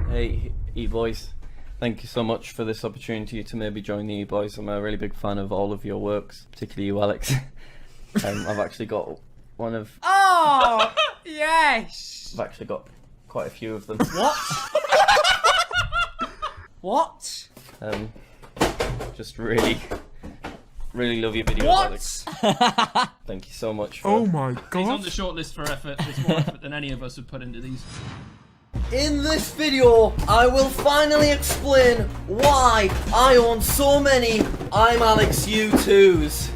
Hey, Eboys. Thank you so much for this opportunity to maybe join the Eboys. I'm a really big fan of all of your works, particularly you, Alex. I've actually got one of... Oh, yes! I've actually got quite a few of them. What? What? Just really love your videos, What? Alex. Thank you so much for... Oh my god. He's on the shortlist for effort. There's more effort than any of us have put into these. In this video, I will finally explain why I own so many Imallexx Youtooz.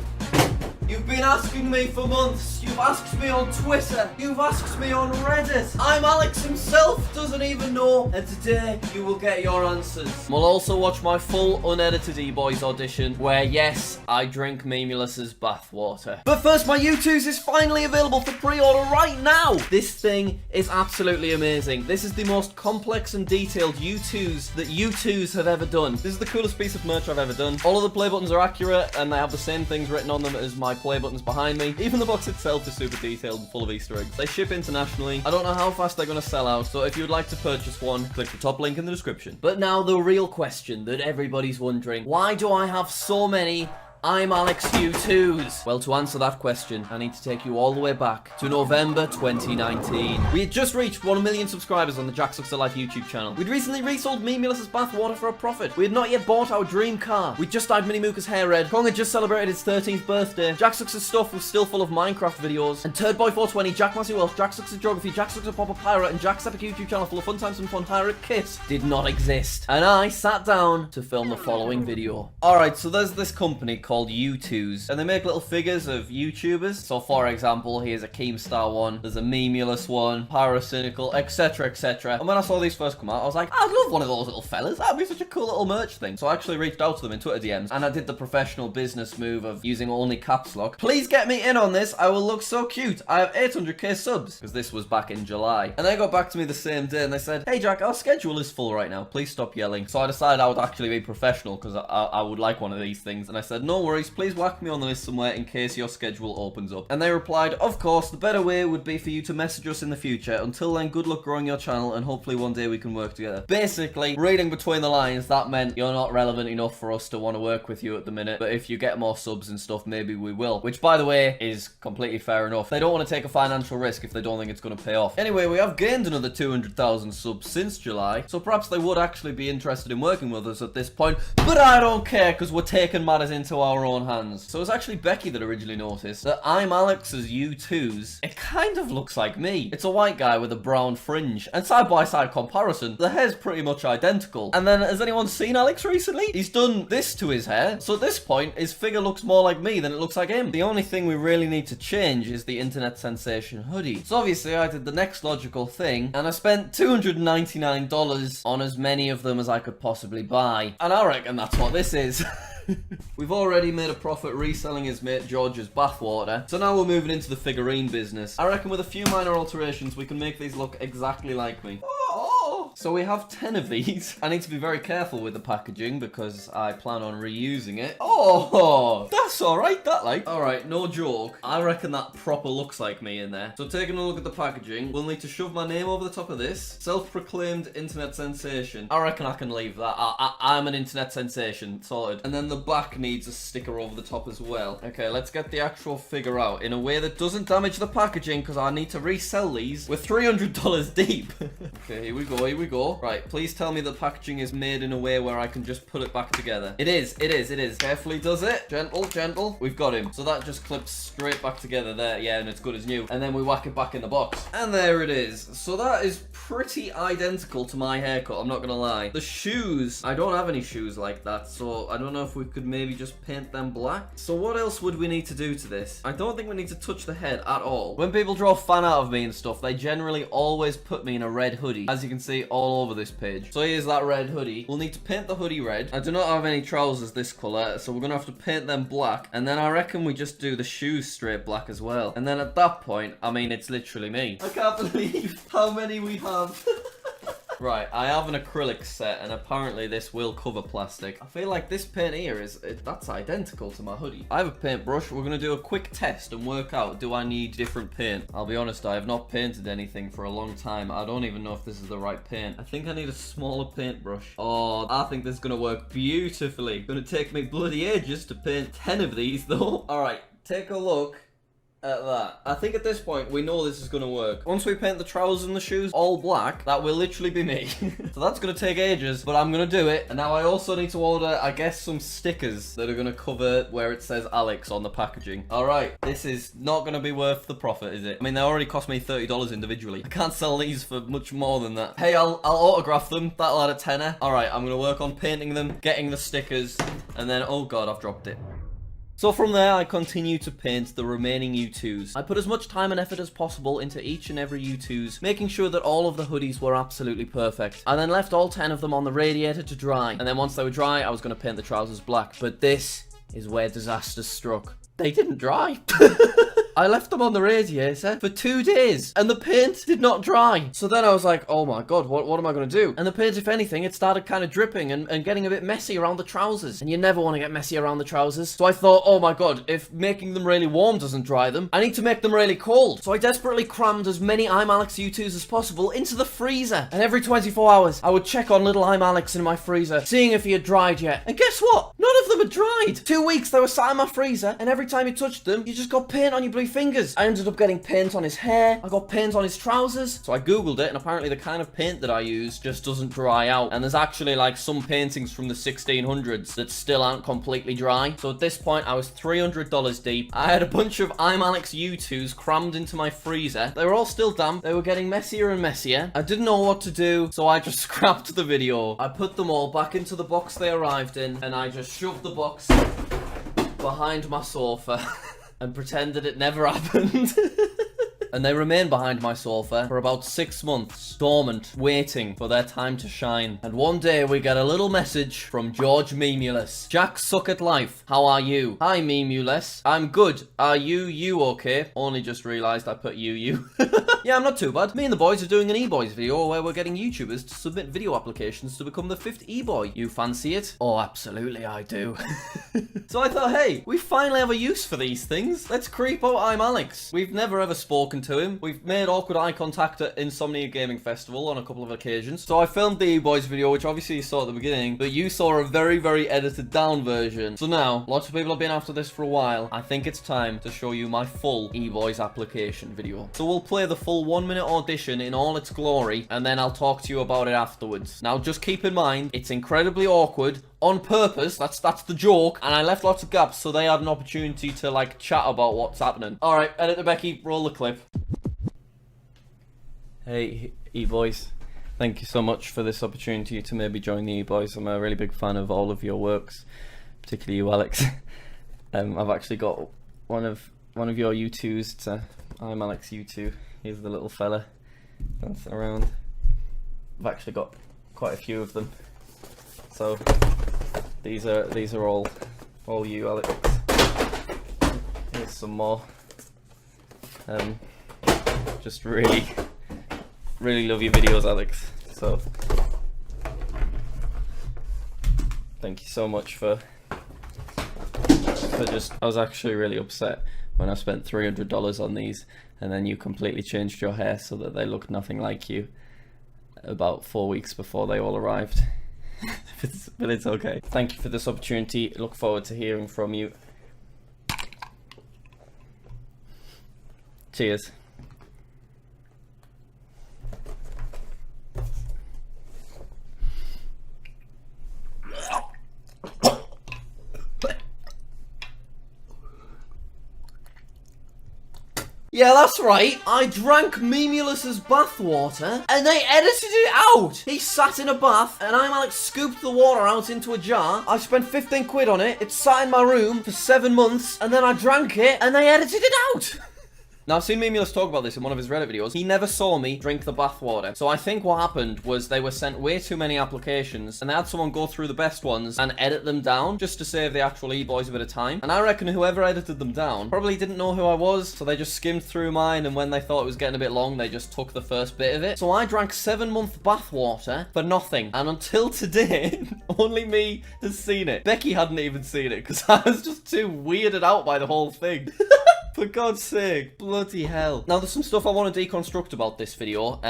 You've been asking me for months, you've asked me on Twitter, you've asked me on Reddit. Imallexx himself doesn't even know, and today you will get your answers. We'll also watch my full unedited Eboys audition, where yes, I drink Imallexx's bathwater. But first, my Youtooz is finally available for pre-order right now. This thing is absolutely amazing. This is the most complex and detailed Youtooz that Youtooz have ever done. This is the coolest piece of merch I've ever done. All of the play buttons are accurate, and they have the same things written on them as my play buttons behind me. Even the box itself is super detailed and full of Easter eggs. They ship internationally. I don't know how fast they're going to sell out, so if you would like to purchase one, click the top link in the description. But now the real question that everybody's wondering, why do I have so many Imallexx Youtooz? Well, to answer that question, I need to take you all the way back to November 2019. We had just reached 1 million subscribers on the JackSucksAtLife YouTube channel. We'd recently resold Imallexx's bathwater for a profit. We had not yet bought our dream car. We'd just dyed Mini Mooka's hair red. Kong had just celebrated his 13th birthday. JackSucks's stuff was still full of Minecraft videos. And Turdboy420, Jack Massey Welsh, JackSucks's Geography, JackSucks's Pop Pirate, and Jack's Epic YouTube channel full of fun times and fun pirate kits did not exist. And I sat down to film the following video. Alright, so there's this company called Youtooz, and they make little figures of YouTubers. So for example, here's a Keemstar one, there's a Memeulous one, Pyrocynical, etc, etc. And when I saw these first come out, I was like, I'd love one of those little fellas. That'd be such a cool little merch thing. So I actually reached out to them in Twitter DMs, and I did the professional business move of using only caps lock. Please get me in on this, I will look so cute. I have 800k subs, because this was back in July. And they got back to me the same day, and they said, hey Jack, our schedule is full right now, please stop yelling. So I decided I would actually be professional, because I would like one of these things. And I said, no worries, please whack me on the list somewhere in case your schedule opens up. And they replied, of course, the better way would be for you to message us in the future. Until then, good luck growing your channel, and hopefully one day we can work together. Basically, reading between the lines, that meant you're not relevant enough for us to want to work with you at the minute, but if you get more subs and stuff, maybe we will. Which, by the way, is completely fair enough. They don't want to take a financial risk if they don't think it's going to pay off. Anyway, we have gained another 200,000 subs since July, so perhaps they would actually be interested in working with us at this point, but I don't care, because we're taking matters into our own hands. So it's actually Becky that originally noticed that Imallexx's Youtooz, it kind of looks like me. It's a white guy with a brown fringe, and side-by-side comparison, the hair's pretty much identical. And then, has anyone seen Alex recently? He's done this to his hair, so at this point, his figure looks more like me than it looks like him. The only thing we really need to change is the internet sensation hoodie. So obviously, I did the next logical thing, and I spent $299 on as many of them as I could possibly buy. And I reckon that's what this is. We've already made a profit reselling his mate George's bathwater, so now we're moving into the figurine business. I reckon with a few minor alterations we can make these look exactly like me. So we have 10 of these. I need to be very careful with the packaging because I plan on reusing it. Oh, that's alright, that like. Alright, no joke. I reckon that proper looks like me in there. So taking a look at the packaging, we'll need to shove my name over the top of this. Self-proclaimed internet sensation. I reckon I can leave that. I'm an internet sensation, sorted. And then the back needs a sticker over the top as well. Okay, let's get the actual figure out in a way that doesn't damage the packaging because I need to resell these. We're $300 deep. Okay, here we go, here we go. Right, please tell me the packaging is made in a way where I can just put it back together. It is. Carefully does it. Gentle, gentle. We've got him. So that just clips straight back together there. Yeah, and it's good as new. And then we whack it back in the box. And there it is. So that is pretty identical to my haircut, I'm not gonna lie. The shoes, I don't have any shoes like that, so I don't know if we could maybe just paint them black. So what else would we need to do to this? I don't think we need to touch the head at all. When people draw fan art of me and stuff, they generally always put me in a red hoodie, as you can see all over this page. So here's that red hoodie. We'll need to paint the hoodie red. I do not have any trousers this color, so we're gonna have to paint them black, and then I reckon we just do the shoes straight black as well. And then at that point, I mean, it's literally me. I can't believe how many we have. Right, I have an acrylic set, and apparently this will cover plastic. I feel like this paint here that's identical to my hoodie. I have a paintbrush. We're gonna do a quick test and work out, do I need different paint? I'll be honest, I have not painted anything for a long time. I don't even know if this is the right paint. I think I need a smaller paintbrush. Oh, I think this is gonna work beautifully. Gonna take me bloody ages to paint 10 of these though. All right, take a look at that. I think at this point we know this is gonna work. Once we paint the trousers and the shoes all black, that will literally be me. So that's gonna take ages, but I'm gonna do it. And now I also need to order, I guess, some stickers that are gonna cover where it says Alex on the packaging. All right, this is not gonna be worth the profit, is it? I mean, they already cost me $30 individually. I can't sell these for much more than that. Hey, I'll autograph them. That'll add a tenner. All right, I'm gonna work on painting them, getting the stickers, and then, oh God, I've dropped it. So from there, I continue to paint the remaining Youtooz. I put as much time and effort as possible into each and every Youtooz, making sure that all of the hoodies were absolutely perfect. I then left all 10 of them on the radiator to dry, and then once they were dry, I was going to paint the trousers black. But this is where disaster struck. They didn't dry. I left them on the radiator for 2 days and the paint did not dry. So then I was like, oh my God, what am I going to do? And the paint, if anything, it started kind of dripping and getting a bit messy around the trousers. And you never want to get messy around the trousers. So I thought, oh my God, if making them really warm doesn't dry them, I need to make them really cold. So I desperately crammed as many Imallexx Youtooz as possible into the freezer. And every 24 hours, I would check on little Imallexx in my freezer, seeing if he had dried yet. And guess what? None of them had dried. 2 weeks they were sat in my freezer, and every time you touched them, you just got paint on your blue fingers. I ended up getting paint on his hair. I got paint on his trousers. So I googled it, and apparently the kind of paint that I use just doesn't dry out. And there's actually like some paintings from the 1600s that still aren't completely dry. So at this point, I was $300 deep. I had a bunch of Imallexx Youtooz crammed into my freezer. They were all still damp. They were getting messier and messier. I didn't know what to do, so I just scrapped the video. I put them all back into the box they arrived in, and I just shoved the box behind my sofa and pretended it never happened. And they remained behind my sofa for about 6 months, dormant, waiting for their time to shine. And one day we get a little message from George Imallexx. JackSucksAtLife, how are you? Hi Imallexx, I'm good. Are you okay? Only just realised I put you. Yeah, I'm not too bad. Me and the boys are doing an Eboys video where we're getting YouTubers to submit video applications to become the 5th E-boy. You fancy it? Oh, absolutely I do. So I thought, hey, we finally have a use for these things. Let's creep out Imallexx. We've never ever spoken to him. We've made awkward eye contact at Insomnia Gaming Festival on a couple of occasions. So I filmed the E-boys video, which obviously you saw at the beginning, but you saw a very, very edited down version. So now, lots of people have been after this for a while. I think it's time to show you my full E-boys application video. So we'll play the full 1-minute audition in all its glory, and then I'll talk to you about it afterwards. Now, just keep in mind, it's incredibly awkward. On purpose, that's the joke, and I left lots of gaps so they had an opportunity to like chat about what's happening. Alright, editor Becky, roll the clip. Hey, E-boys. Thank you so much for this opportunity to maybe join the E-boys. I'm a really big fan of all of your works, particularly you, Alex. I've actually got one of your Youtooz. It's a Imallexx Youtooz. Here's the little fella dancing around. I've actually got quite a few of them. So these are all you, Alex. Here's some more. Just really love your videos, Alex. So thank you so much for just. I was actually really upset when I spent $300 on these, and then you completely changed your hair so that they look nothing like you about 4 weeks before they all arrived. But it's okay. Thank you for this opportunity. Look forward to hearing from you. Cheers. Yeah, that's right. I drank Imallexx's bathwater, and they edited it out. He sat in a bath, and Imallexx scooped the water out into a jar. I spent 15 quid on it. It sat in my room for 7 months, and then I drank it, and they edited it out. Now, I've seen Imallexx talk about this in one of his Reddit videos. He never saw me drink the bathwater. So I think what happened was they were sent way too many applications, and they had someone go through the best ones and edit them down just to save the actual E-boys a bit of time. And I reckon whoever edited them down probably didn't know who I was, so they just skimmed through mine, and when they thought it was getting a bit long, they just took the first bit of it. So I drank 7-month bathwater for nothing. And until today, only me has seen it. Becky hadn't even seen it because I was just too weirded out by the whole thing. For God's sake, bloody hell. Now, there's some stuff I want to deconstruct about this video,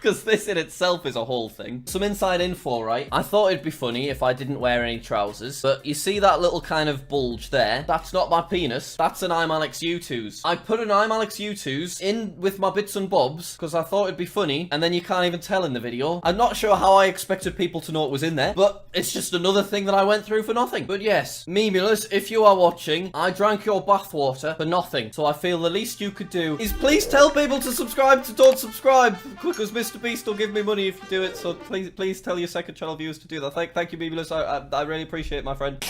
because this in itself is a whole thing. Some inside info, right? I thought it'd be funny if I didn't wear any trousers, but you see that little kind of bulge there? That's not my penis. That's an Imallexx Youtooz. I put an Imallexx Youtooz in with my bits and bobs, because I thought it'd be funny, and then you can't even tell in the video. I'm not sure how I expected people to know it was in there, but it's just another thing that I went through for nothing. But yes, Imallexx, if you are watching, I drank your bathwater for nothing, so I feel the least you could do is please tell people to subscribe to don't subscribe, because Mr. Beast will give me money if you do it, so please tell your second channel viewers to do that. Thank you, Imallexx. I really appreciate it, my friend.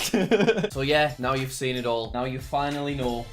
So yeah, now you've seen it all. Now you finally know.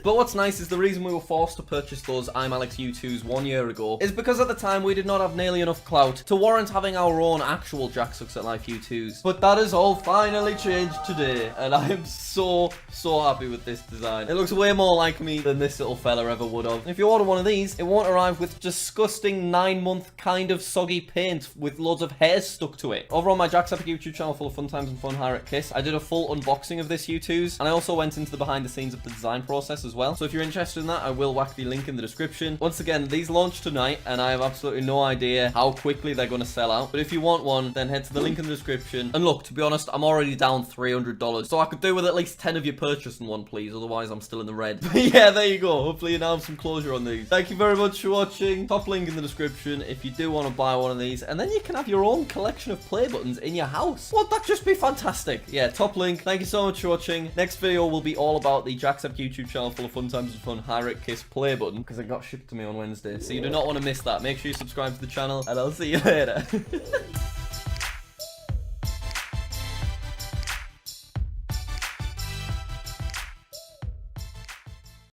But what's nice is the reason we were forced to purchase those Imallexx Youtooz 1 year ago is because at the time we did not have nearly enough clout to warrant having our own actual JackSucksAtLife Youtooz. But that has all finally changed today, and I am so happy with this design. It looks way more like me than this little fella ever would have. And if you order one of these, it won't arrive with disgusting 9-month kind of soggy paint with loads of hairs stuck to it. Over on my JackSucksAtLife YouTube channel full of fun times and fun higher kiss, I did a full unboxing of this Youtooz, and I also went into the behind the scenes of the design process as well. So if you're interested in that, I will whack the link in the description. Once again, these launch tonight, and I have absolutely no idea how quickly they're going to sell out. But if you want one, then head to the link in the description. And look, to be honest, I'm already down $300, so I could do with at least 10 of you purchasing one, please. Otherwise, I'm still in the red. But yeah, there you go. Hopefully you now have some closure on these. Thank you very much for watching. Top link in the description if you do want to buy one of these, and then you can have your own collection of play buttons in your house. Won't that just be fantastic? Yeah, top link. Thank you so much for watching. Next video will be all about the JackSucksAtLife YouTube channel full of fun times and fun high-rate kiss play button, because it got shipped to me on Wednesday, so you do not want to miss that. Make sure you subscribe to the channel, and I'll see you later.